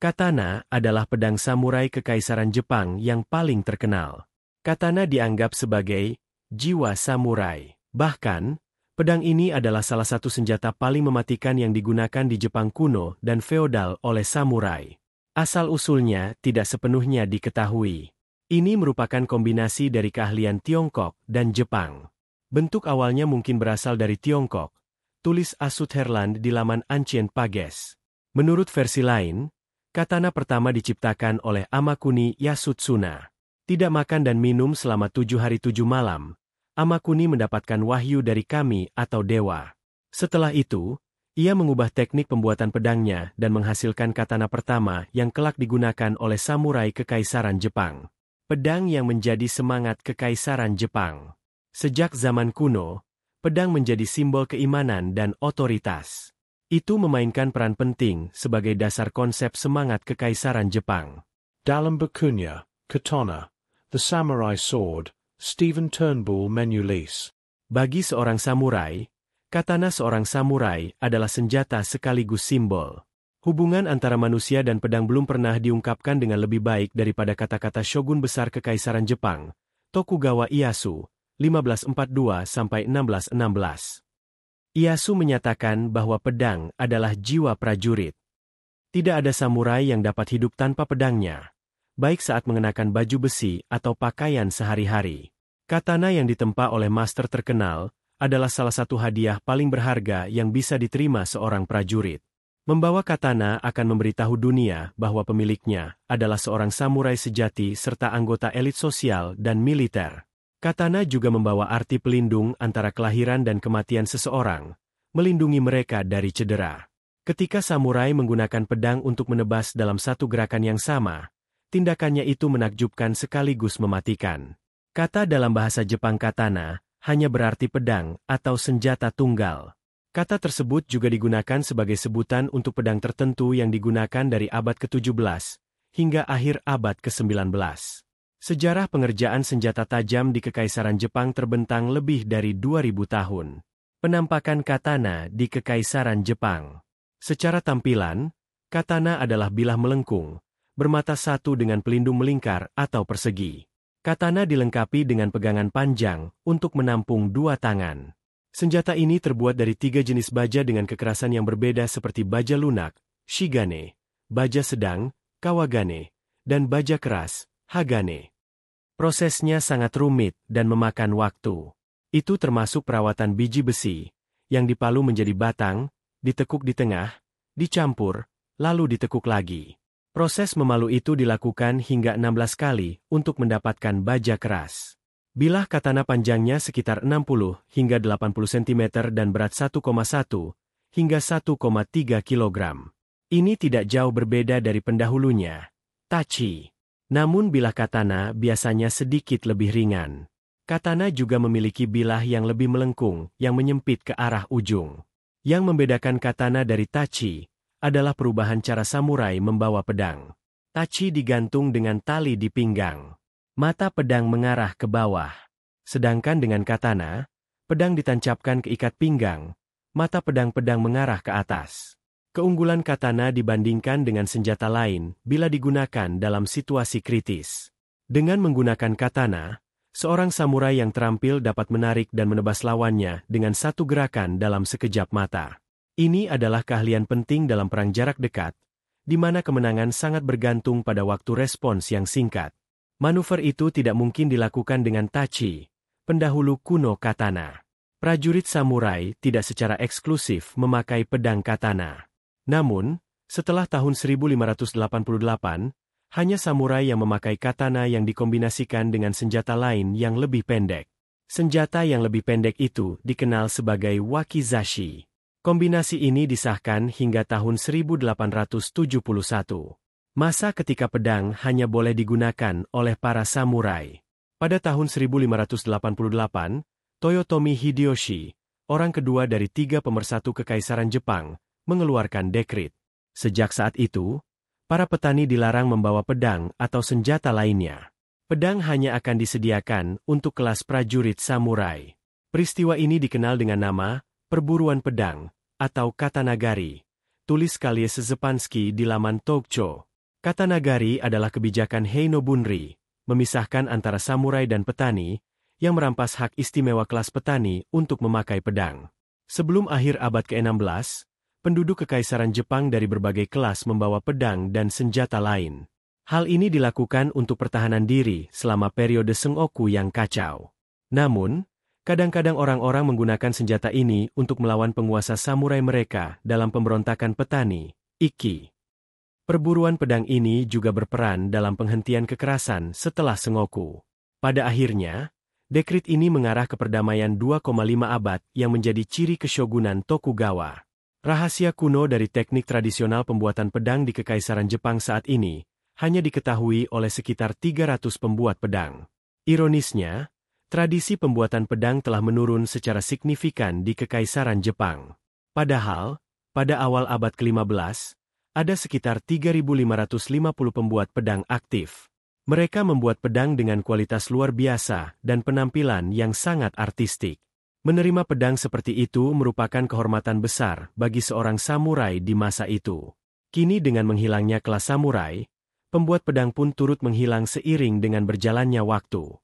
Katana adalah pedang samurai kekaisaran Jepang yang paling terkenal. Katana dianggap sebagai jiwa samurai. Bahkan, pedang ini adalah salah satu senjata paling mematikan yang digunakan di Jepang kuno dan feodal oleh samurai. Asal-usulnya tidak sepenuhnya diketahui. Ini merupakan kombinasi dari keahlian Tiongkok dan Jepang. Bentuk awalnya mungkin berasal dari Tiongkok, tulis Asut Herland di laman Ancient Pages. Menurut versi lain, katana pertama diciptakan oleh Amakuni Yasutsuna. Tidak makan dan minum selama 7 hari 7 malam, Amakuni mendapatkan wahyu dari kami atau dewa. Setelah itu, ia mengubah teknik pembuatan pedangnya dan menghasilkan katana pertama yang kelak digunakan oleh samurai kekaisaran Jepang. Pedang yang menjadi semangat kekaisaran Jepang. Sejak zaman kuno, pedang menjadi simbol keimanan dan otoritas. Itu memainkan peran penting sebagai dasar konsep semangat kekaisaran Jepang. Dalam bukunya, Katana, The Samurai Sword, Stephen Turnbull menulis. Bagi seorang samurai, katana seorang samurai adalah senjata sekaligus simbol. Hubungan antara manusia dan pedang belum pernah diungkapkan dengan lebih baik daripada kata-kata shogun besar kekaisaran Jepang, Tokugawa Ieyasu, 1542-1616. Ieyasu menyatakan bahwa pedang adalah jiwa prajurit. Tidak ada samurai yang dapat hidup tanpa pedangnya, baik saat mengenakan baju besi atau pakaian sehari-hari. Katana yang ditempa oleh master terkenal adalah salah satu hadiah paling berharga yang bisa diterima seorang prajurit. Membawa katana akan memberitahu dunia bahwa pemiliknya adalah seorang samurai sejati serta anggota elit sosial dan militer. Katana juga membawa arti pelindung antara kelahiran dan kematian seseorang, melindungi mereka dari cedera. Ketika samurai menggunakan pedang untuk menebas dalam satu gerakan yang sama, tindakannya itu menakjubkan sekaligus mematikan. Kata dalam bahasa Jepang katana hanya berarti pedang atau senjata tunggal. Kata tersebut juga digunakan sebagai sebutan untuk pedang tertentu yang digunakan dari abad ke-17 hingga akhir abad ke-19. Sejarah pengerjaan senjata tajam di Kekaisaran Jepang terbentang lebih dari 2000 tahun. Penampakan katana di Kekaisaran Jepang. Secara tampilan, katana adalah bilah melengkung, bermata satu dengan pelindung melingkar atau persegi. Katana dilengkapi dengan pegangan panjang untuk menampung 2 tangan. Senjata ini terbuat dari 3 jenis baja dengan kekerasan yang berbeda seperti baja lunak, shigane, baja sedang, kawagane, dan baja keras, hagane. Prosesnya sangat rumit dan memakan waktu. Itu termasuk perawatan biji besi, yang dipalu menjadi batang, ditekuk di tengah, dicampur, lalu ditekuk lagi. Proses memalu itu dilakukan hingga 16 kali untuk mendapatkan baja keras. Bilah katana panjangnya sekitar 60 hingga 80 cm dan berat 1,1 hingga 1,3 kg. Ini tidak jauh berbeda dari pendahulunya, tachi. Namun bilah katana biasanya sedikit lebih ringan. Katana juga memiliki bilah yang lebih melengkung yang menyempit ke arah ujung. Yang membedakan katana dari tachi adalah perubahan cara samurai membawa pedang. Tachi digantung dengan tali di pinggang. Mata pedang mengarah ke bawah. Sedangkan dengan katana, pedang ditancapkan ke ikat pinggang, mata pedang-pedang mengarah ke atas. Keunggulan katana dibandingkan dengan senjata lain bila digunakan dalam situasi kritis. Dengan menggunakan katana, seorang samurai yang terampil dapat menarik dan menebas lawannya dengan satu gerakan dalam sekejap mata. Ini adalah keahlian penting dalam perang jarak dekat, di mana kemenangan sangat bergantung pada waktu respons yang singkat. Manuver itu tidak mungkin dilakukan dengan tachi, pendahulu kuno katana. Prajurit samurai tidak secara eksklusif memakai pedang katana. Namun, setelah tahun 1588, hanya samurai yang memakai katana yang dikombinasikan dengan senjata lain yang lebih pendek. Senjata yang lebih pendek itu dikenal sebagai wakizashi. Kombinasi ini disahkan hingga tahun 1871. Masa ketika pedang hanya boleh digunakan oleh para samurai. Pada tahun 1588, Toyotomi Hideyoshi, orang kedua dari 3 pemersatu Kekaisaran Jepang, mengeluarkan dekrit. Sejak saat itu, para petani dilarang membawa pedang atau senjata lainnya. Pedang hanya akan disediakan untuk kelas prajurit samurai. Peristiwa ini dikenal dengan nama perburuan pedang atau katanagari. Tulis Kalie Szepansky di laman Tokcho. Kata nagari adalah kebijakan Heino Bunri, memisahkan antara samurai dan petani, yang merampas hak istimewa kelas petani untuk memakai pedang. Sebelum akhir abad ke-16, penduduk Kekaisaran Jepang dari berbagai kelas membawa pedang dan senjata lain. Hal ini dilakukan untuk pertahanan diri selama periode Sengoku yang kacau. Namun, kadang-kadang orang-orang menggunakan senjata ini untuk melawan penguasa samurai mereka dalam pemberontakan petani, Ikki. Perburuan pedang ini juga berperan dalam penghentian kekerasan setelah Sengoku. Pada akhirnya, dekrit ini mengarah ke perdamaian 2,5 abad yang menjadi ciri keshogunan Tokugawa. Rahasia kuno dari teknik tradisional pembuatan pedang di Kekaisaran Jepang saat ini hanya diketahui oleh sekitar 300 pembuat pedang. Ironisnya, tradisi pembuatan pedang telah menurun secara signifikan di Kekaisaran Jepang. Padahal, pada awal abad ke-15, ada sekitar 3.550 pembuat pedang aktif. Mereka membuat pedang dengan kualitas luar biasa dan penampilan yang sangat artistik. Menerima pedang seperti itu merupakan kehormatan besar bagi seorang samurai di masa itu. Kini dengan menghilangnya kelas samurai, pembuat pedang pun turut menghilang seiring dengan berjalannya waktu.